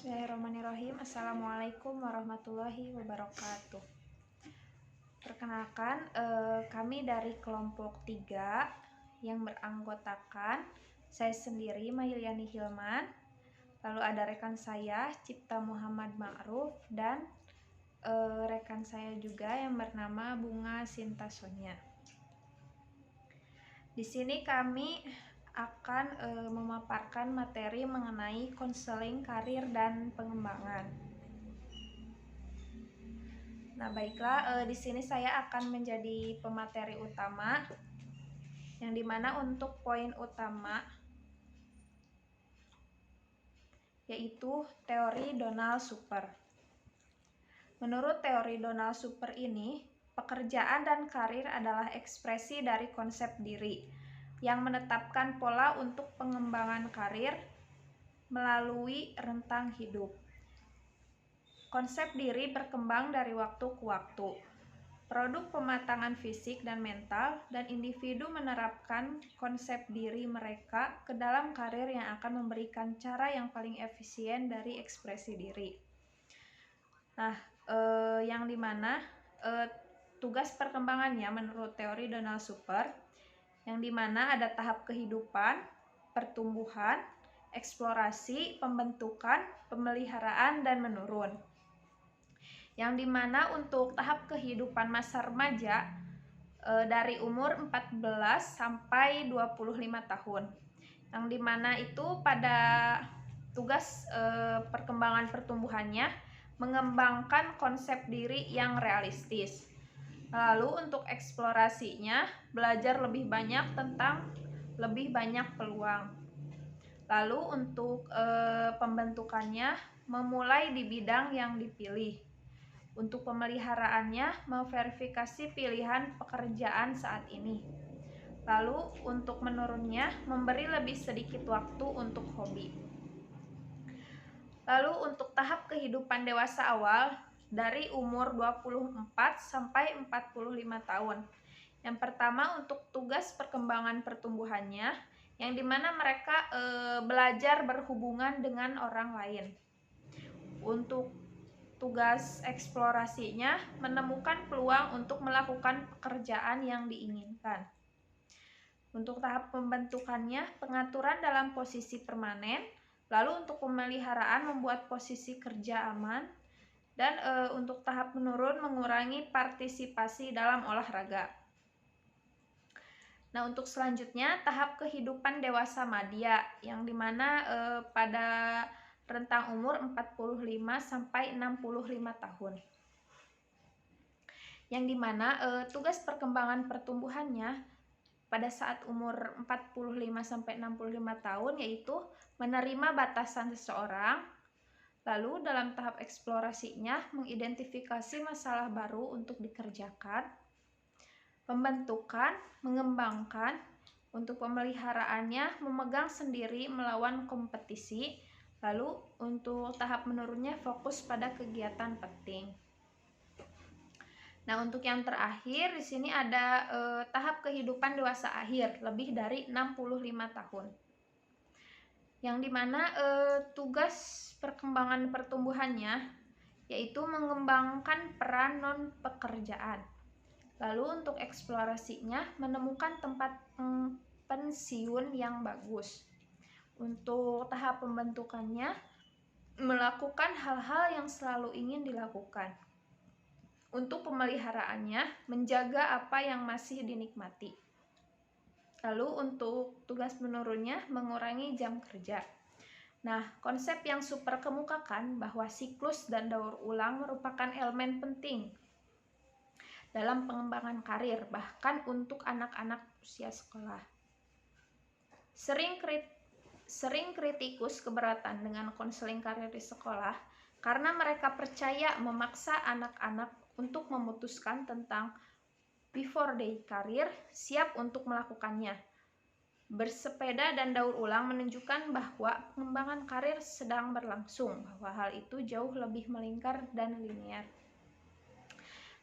Bismillahirrahmanirrahim. Assalamualaikum warahmatullahi wabarakatuh. Perkenalkan, kami dari kelompok 3 yang beranggotakan saya sendiri Mahyliani Hilman, lalu ada rekan saya Cipta Muhammad Ma'ruf, dan rekan saya juga yang bernama Bunga Sinta Sonia. Di sini kami akan memaparkan materi mengenai konseling karir dan pengembangan. Nah, baiklah, di sini saya akan menjadi pemateri utama, yang dimana untuk poin utama yaitu teori Donald Super. Menurut teori Donald Super ini, pekerjaan dan karir adalah ekspresi dari konsep diri yang menetapkan pola untuk pengembangan karir melalui rentang hidup. Konsep diri berkembang dari waktu ke waktu. Produk pematangan fisik dan mental, dan individu menerapkan konsep diri mereka ke dalam karir yang akan memberikan cara yang paling efisien dari ekspresi diri. Nah, yang dimana tugas perkembangannya menurut teori Donald Super, yang dimana ada tahap kehidupan, pertumbuhan, eksplorasi, pembentukan, pemeliharaan, dan menurun. Yang dimana untuk tahap kehidupan masa remaja dari umur 14 sampai 25 tahun. Yang dimana itu pada tugas perkembangan pertumbuhannya mengembangkan konsep diri yang realistis. Lalu untuk eksplorasinya, belajar lebih banyak tentang lebih banyak peluang. Lalu untuk pembentukannya, memulai di bidang yang dipilih. Untuk pemeliharaannya, memverifikasi pilihan pekerjaan saat ini. Lalu untuk menurunnya, memberi lebih sedikit waktu untuk hobi. Lalu untuk tahap kehidupan dewasa awal, dari umur 24 sampai 45 tahun. Yang pertama untuk tugas perkembangan pertumbuhannya, yang dimana mereka belajar berhubungan dengan orang lain. Untuk tugas eksplorasinya, menemukan peluang untuk melakukan pekerjaan yang diinginkan. Untuk tahap pembentukannya, pengaturan dalam posisi permanen. Lalu untuk pemeliharaan, membuat posisi kerja aman. Dan untuk tahap menurun, mengurangi partisipasi dalam olahraga. Nah, untuk selanjutnya tahap kehidupan dewasa madya, yang dimana pada rentang umur 45 sampai 65 tahun. Yang dimana tugas perkembangan pertumbuhannya pada saat umur 45 sampai 65 tahun yaitu menerima batasan seseorang. Lalu dalam tahap eksplorasinya, mengidentifikasi masalah baru untuk dikerjakan, pembentukan, mengembangkan, untuk pemeliharaannya, memegang sendiri melawan kompetisi, lalu untuk tahap menurunnya fokus pada kegiatan penting. Nah, untuk yang terakhir di sini ada tahap kehidupan dewasa akhir, lebih dari 65 tahun. Yang dimana tugas perkembangan pertumbuhannya yaitu mengembangkan peran non-pekerjaan. Lalu untuk eksplorasinya, menemukan tempat pensiun yang bagus. Untuk tahap pembentukannya, melakukan hal-hal yang selalu ingin dilakukan. Untuk pemeliharaannya, menjaga apa yang masih dinikmati. Lalu untuk tugas menurunnya, mengurangi jam kerja. Nah, konsep yang Super kemukakan bahwa siklus dan daur ulang merupakan elemen penting dalam pengembangan karir, bahkan untuk anak-anak usia sekolah. Sering kritikus keberatan dengan konseling karir di sekolah karena mereka percaya memaksa anak-anak untuk memutuskan tentang before day karir, siap untuk melakukannya. Bersepeda dan daur ulang menunjukkan bahwa pengembangan karir sedang berlangsung, bahwa hal itu jauh lebih melingkar dan linear.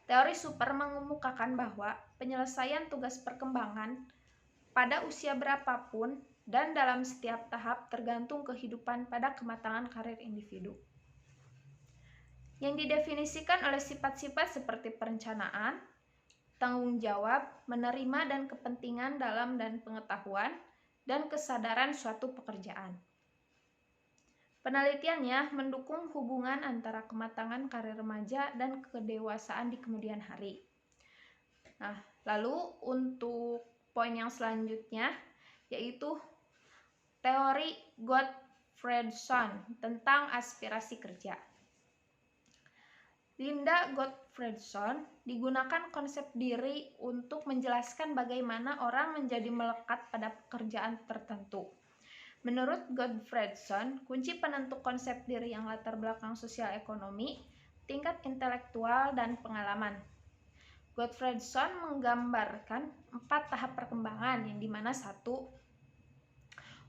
Teori Super mengemukakan bahwa penyelesaian tugas perkembangan pada usia berapapun dan dalam setiap tahap tergantung kehidupan pada kematangan karir individu. yang didefinisikan oleh sifat-sifat seperti perencanaan, tanggung jawab, menerima dan kepentingan dalam dan pengetahuan, dan kesadaran suatu pekerjaan. Penelitiannya mendukung hubungan antara kematangan karir remaja dan kedewasaan di kemudian hari. Nah, lalu untuk poin yang selanjutnya yaitu teori Gottfredson tentang aspirasi kerja. Linda Gottfredson digunakan konsep diri untuk menjelaskan bagaimana orang menjadi melekat pada pekerjaan tertentu. Menurut Gottfredson, kunci penentu konsep diri yang latar belakang sosial ekonomi, tingkat intelektual, dan pengalaman. Gottfredson menggambarkan 4 tahap perkembangan yang dimana 1.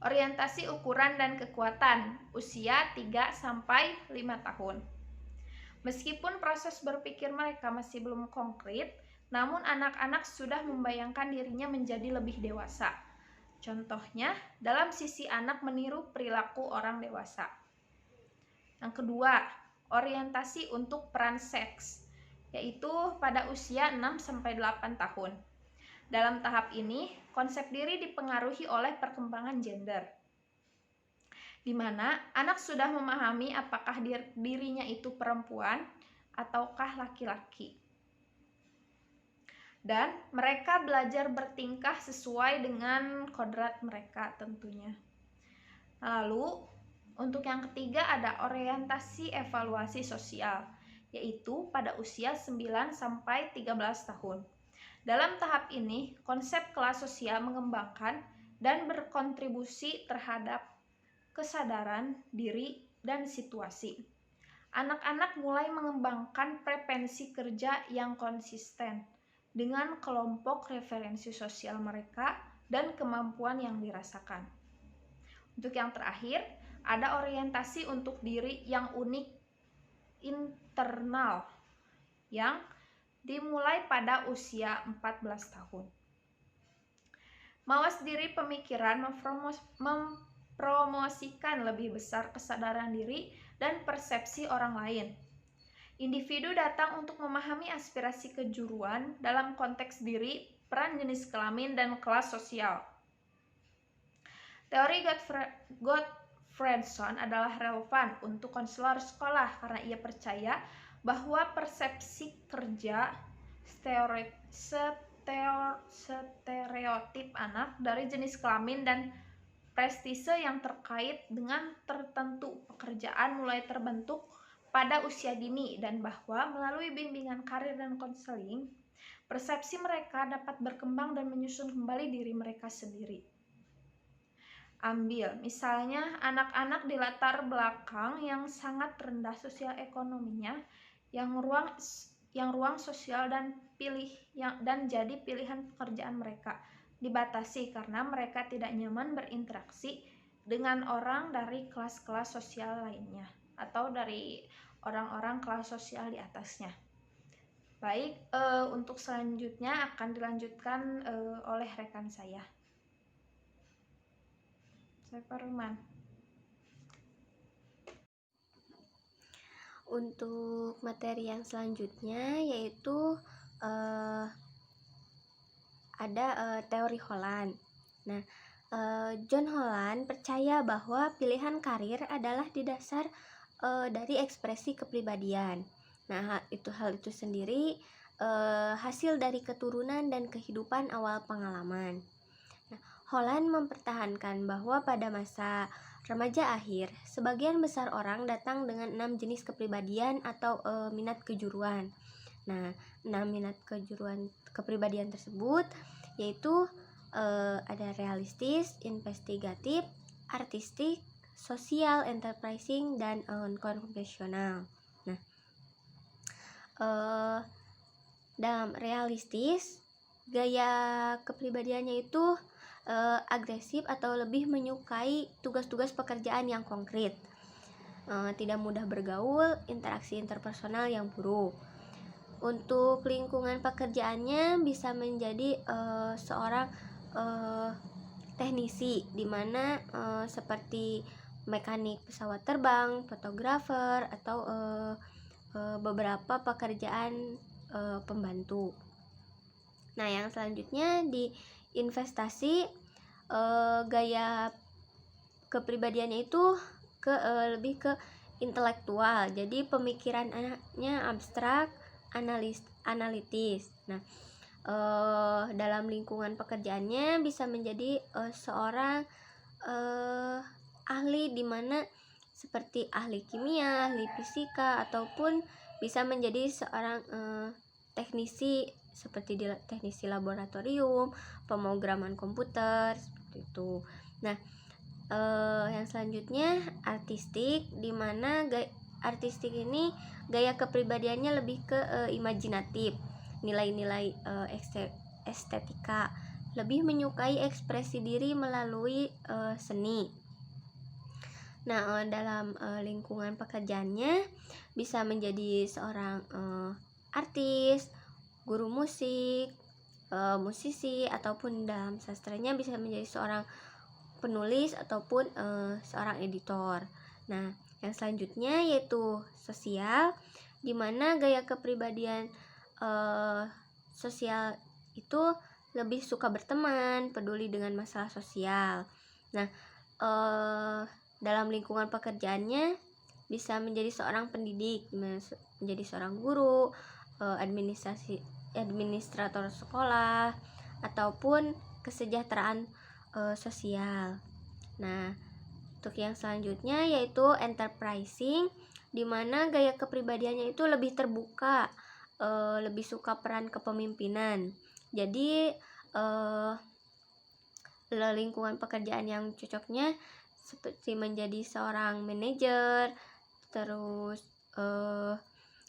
Orientasi ukuran dan kekuatan, usia 3-5 tahun. Meskipun proses berpikir mereka masih belum konkret, namun anak-anak sudah membayangkan dirinya menjadi lebih dewasa. Contohnya, dalam sisi anak meniru perilaku orang dewasa. Yang kedua, orientasi untuk peran seks, yaitu pada usia 6-8 tahun. Dalam tahap ini, konsep diri dipengaruhi oleh perkembangan gender, di mana anak sudah memahami apakah dirinya itu perempuan ataukah laki-laki. Dan mereka belajar bertingkah sesuai dengan kodrat mereka tentunya. Lalu, untuk yang ketiga ada orientasi evaluasi sosial, yaitu pada usia 9-13 tahun. Dalam tahap ini, konsep kelas sosial mengembangkan dan berkontribusi terhadap kesadaran diri dan situasi. Anak-anak mulai mengembangkan preferensi kerja yang konsisten dengan kelompok referensi sosial mereka dan kemampuan yang dirasakan. Untuk yang terakhir, ada orientasi untuk diri yang unik internal yang dimulai pada usia 14 tahun. Mawas diri pemikiran mempromosikan lebih besar kesadaran diri dan persepsi orang lain. Individu datang untuk memahami aspirasi kejuruan dalam konteks diri, peran jenis kelamin, dan kelas sosial. Teori Gottfredson adalah relevan untuk konselor sekolah karena ia percaya bahwa persepsi kerja stereotip anak dari jenis kelamin dan prestise yang terkait dengan tertentu pekerjaan mulai terbentuk pada usia dini, dan bahwa melalui bimbingan karir dan konseling, persepsi mereka dapat berkembang dan menyusun kembali diri mereka sendiri. Ambil misalnya anak-anak di latar belakang yang sangat rendah sosial ekonominya, yang ruang sosial dan jadi pilihan pekerjaan mereka dibatasi karena mereka tidak nyaman berinteraksi dengan orang dari kelas-kelas sosial lainnya atau dari orang-orang kelas sosial di atasnya. Baik, untuk selanjutnya akan dilanjutkan oleh rekan saya. Ruman. Untuk materi yang selanjutnya yaitu ada teori Holland. Nah, John Holland percaya bahwa pilihan karir adalah didasar dari ekspresi kepribadian. Nah, hal itu sendiri hasil dari keturunan dan kehidupan awal pengalaman. Nah, Holland mempertahankan bahwa pada masa remaja akhir, sebagian besar orang datang dengan 6 jenis kepribadian atau minat kejuruan. Nah, 6 minat kepribadian tersebut yaitu ada realistis, investigatif, artistik, sosial, enterprising, dan konvensional. Nah, dalam realistis, gaya kepribadiannya itu agresif atau lebih menyukai tugas-tugas pekerjaan yang konkret, tidak mudah bergaul, interaksi interpersonal yang buruk. Untuk lingkungan pekerjaannya bisa menjadi seorang teknisi, di mana seperti mekanik pesawat terbang, fotografer, atau beberapa pekerjaan pembantu. Nah, yang selanjutnya di investasi, gaya kepribadiannya itu lebih ke intelektual. Jadi pemikirannya abstrak, analitis. Nah, dalam lingkungan pekerjaannya bisa menjadi seorang ahli di mana seperti ahli kimia, ahli fisika, ataupun bisa menjadi seorang teknisi seperti di teknisi laboratorium, pemrograman komputer seperti itu. Nah, yang selanjutnya artistik, di mana artistik ini gaya kepribadiannya lebih ke imajinatif, nilai-nilai estetika, lebih menyukai ekspresi diri melalui seni. Nah, dalam lingkungan pekerjaannya bisa menjadi seorang artis, guru musik, musisi, ataupun dalam sastranya bisa menjadi seorang penulis ataupun seorang editor. Nah, yang selanjutnya yaitu sosial, di mana gaya kepribadian sosial itu lebih suka berteman, peduli dengan masalah sosial. Nah, dalam lingkungan pekerjaannya bisa menjadi seorang pendidik, menjadi seorang guru, administrator sekolah, ataupun kesejahteraan sosial. Nah, untuk yang selanjutnya yaitu enterprising, di mana gaya kepribadiannya itu lebih terbuka, lebih suka peran kepemimpinan. Jadi lingkungan pekerjaan yang cocoknya seperti menjadi seorang manajer, terus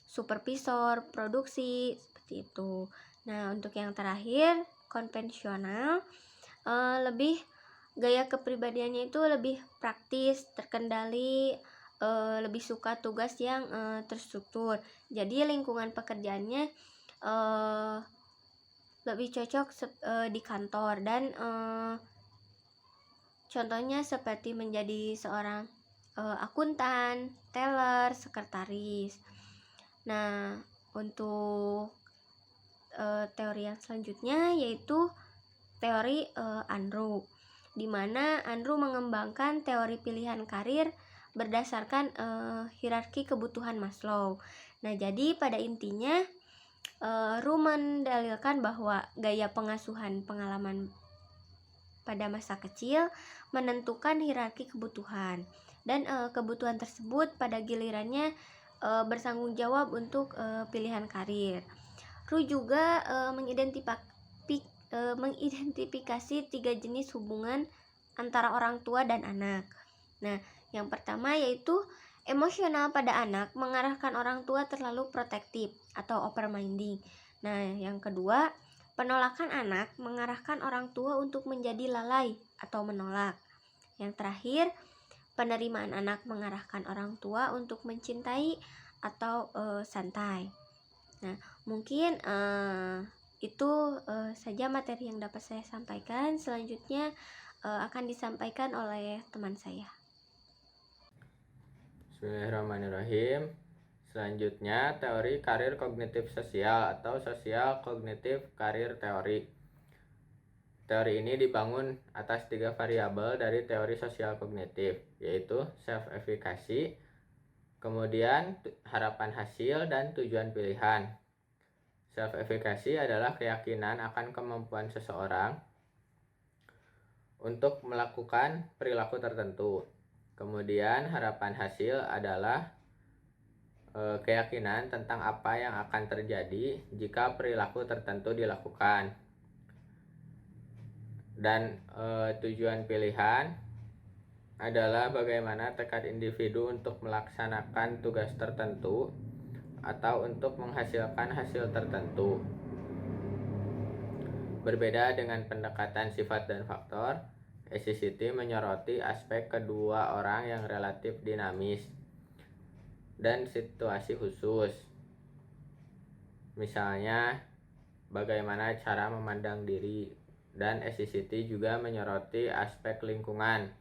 supervisor produksi seperti itu. Nah, untuk yang terakhir konvensional, lebih gaya kepribadiannya itu lebih praktis, terkendali, lebih suka tugas yang terstruktur. Jadi lingkungan pekerjaannya lebih cocok di kantor, dan contohnya seperti menjadi seorang akuntan, teller, sekretaris. Nah, untuk teori yang selanjutnya yaitu teori Unruh, di mana Unruh mengembangkan teori pilihan karir berdasarkan hierarki kebutuhan Maslow. Nah, jadi pada intinya Ruh mendalilkan bahwa gaya pengasuhan pengalaman pada masa kecil menentukan hierarki kebutuhan, dan kebutuhan tersebut pada gilirannya bertanggung jawab untuk pilihan karir. Ruh juga mengidentifikasi 3 jenis hubungan antara orang tua dan anak. Nah, yang pertama yaitu emosional pada anak mengarahkan orang tua terlalu protektif atau overminding. Nah, yang kedua, penolakan anak mengarahkan orang tua untuk menjadi lalai atau menolak. Yang terakhir, penerimaan anak mengarahkan orang tua untuk mencintai atau santai. Nah, mungkin itu saja materi yang dapat saya sampaikan. Selanjutnya akan disampaikan oleh teman saya. Bismillahirrahmanirrahim. Selanjutnya, teori karir kognitif sosial atau sosial kognitif karir teori. Teori ini dibangun atas 3 variabel dari teori sosial kognitif, yaitu self-efficacy, kemudian harapan hasil, dan tujuan pilihan. Self-efficacy adalah keyakinan akan kemampuan seseorang untuk melakukan perilaku tertentu. Kemudian harapan hasil adalah keyakinan tentang apa yang akan terjadi jika perilaku tertentu dilakukan. Dan tujuan pilihan adalah bagaimana tekad individu untuk melaksanakan tugas tertentu atau untuk menghasilkan hasil tertentu. Berbeda dengan pendekatan sifat dan faktor, SCCT menyoroti aspek kedua orang yang relatif dinamis dan situasi khusus. Misalnya, bagaimana cara memandang diri, dan SCCT juga menyoroti aspek lingkungan,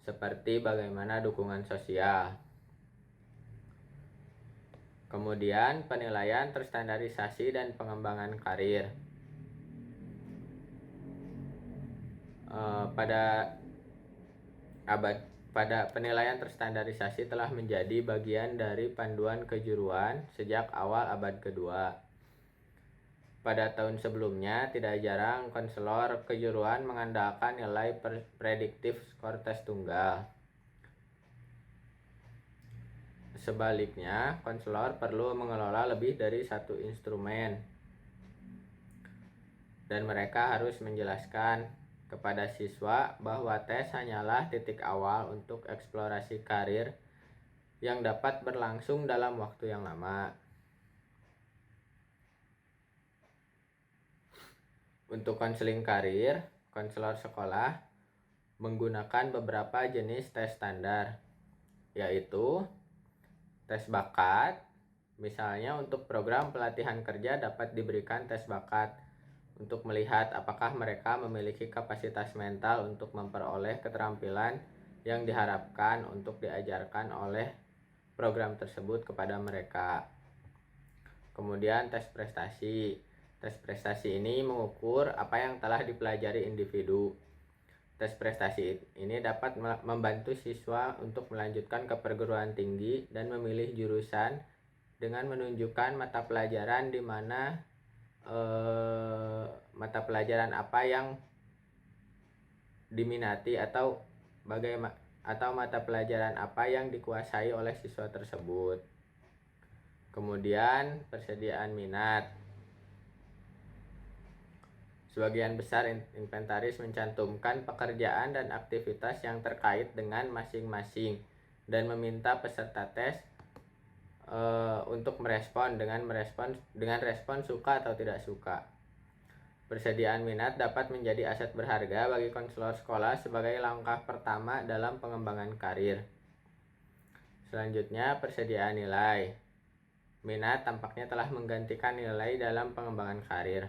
seperti bagaimana dukungan sosial. Kemudian penilaian terstandarisasi dan pengembangan karir. Pada penilaian terstandarisasi telah menjadi bagian dari panduan kejuruan sejak awal abad kedua. Pada tahun sebelumnya, tidak jarang konselor kejuruan mengandalkan nilai prediktif skor tes tunggal. Sebaliknya, konselor perlu mengelola lebih dari satu instrumen, dan mereka harus menjelaskan kepada siswa bahwa tes hanyalah titik awal untuk eksplorasi karir yang dapat berlangsung dalam waktu yang lama. Untuk konseling karir, konselor sekolah menggunakan beberapa jenis tes standar, yaitu tes bakat. Misalnya untuk program pelatihan kerja dapat diberikan tes bakat untuk melihat apakah mereka memiliki kapasitas mental untuk memperoleh keterampilan yang diharapkan untuk diajarkan oleh program tersebut kepada mereka. Kemudian tes prestasi. Tes prestasi ini mengukur apa yang telah dipelajari individu. Tes prestasi ini dapat membantu siswa untuk melanjutkan ke perguruan tinggi dan memilih jurusan dengan menunjukkan mata pelajaran di mana mata pelajaran apa yang diminati atau mata pelajaran apa yang dikuasai oleh siswa tersebut. Kemudian persediaan minat. Sebagian besar inventaris mencantumkan pekerjaan dan aktivitas yang terkait dengan masing-masing dan meminta peserta tes untuk merespon dengan respon suka atau tidak suka. Persediaan minat dapat menjadi aset berharga bagi konselor sekolah sebagai langkah pertama dalam pengembangan karir. Selanjutnya, persediaan nilai. Minat tampaknya telah menggantikan nilai dalam pengembangan karir,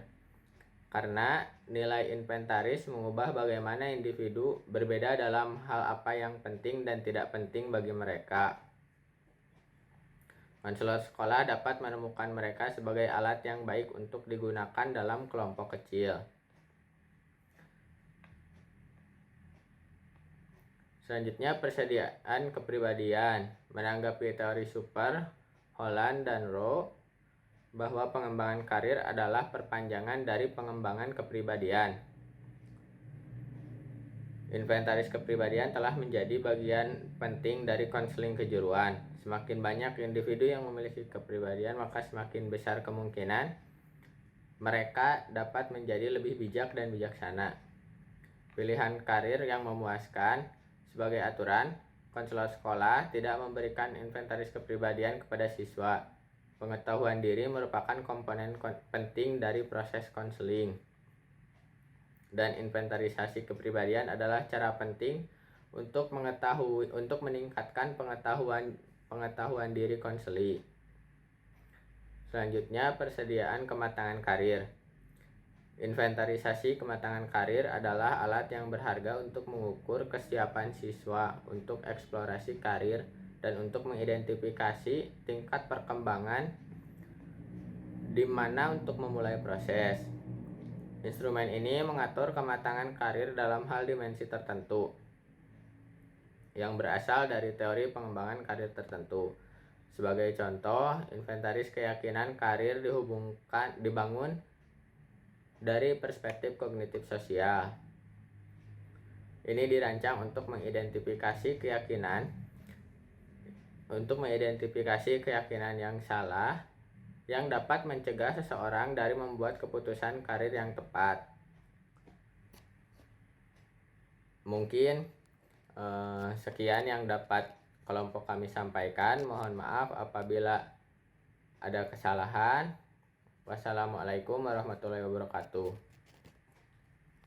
karena nilai inventaris mengubah bagaimana individu berbeda dalam hal apa yang penting dan tidak penting bagi mereka. Konselor sekolah dapat menemukan mereka sebagai alat yang baik untuk digunakan dalam kelompok kecil. Selanjutnya, persediaan kepribadian. Menanggapi teori Super, Holland, dan Rowe bahwa pengembangan karir adalah perpanjangan dari pengembangan kepribadian. Inventaris kepribadian telah menjadi bagian penting dari konseling kejuruan. Semakin banyak individu yang memiliki kepribadian, maka semakin besar kemungkinan mereka dapat menjadi lebih bijak dan bijaksana. Pilihan karir yang memuaskan. Sebagai aturan, konselor sekolah tidak memberikan inventaris kepribadian kepada siswa. Pengetahuan diri merupakan komponen penting dari proses konseling. Dan inventarisasi kepribadian adalah cara penting untuk meningkatkan pengetahuan diri konseli. Selanjutnya, persediaan kematangan karir. Inventarisasi kematangan karir adalah alat yang berharga untuk mengukur kesiapan siswa untuk eksplorasi karir dan untuk mengidentifikasi tingkat perkembangan di mana untuk memulai proses. Instrumen ini mengatur kematangan karir dalam hal dimensi tertentu yang berasal dari teori pengembangan karir tertentu. Sebagai contoh, inventaris keyakinan karir dibangun dari perspektif kognitif sosial. Ini dirancang untuk mengidentifikasi keyakinan yang salah yang dapat mencegah seseorang dari membuat keputusan karir yang tepat. Mungkin sekian yang dapat kelompok kami sampaikan. Mohon maaf apabila ada kesalahan. Wassalamualaikum warahmatullahi wabarakatuh.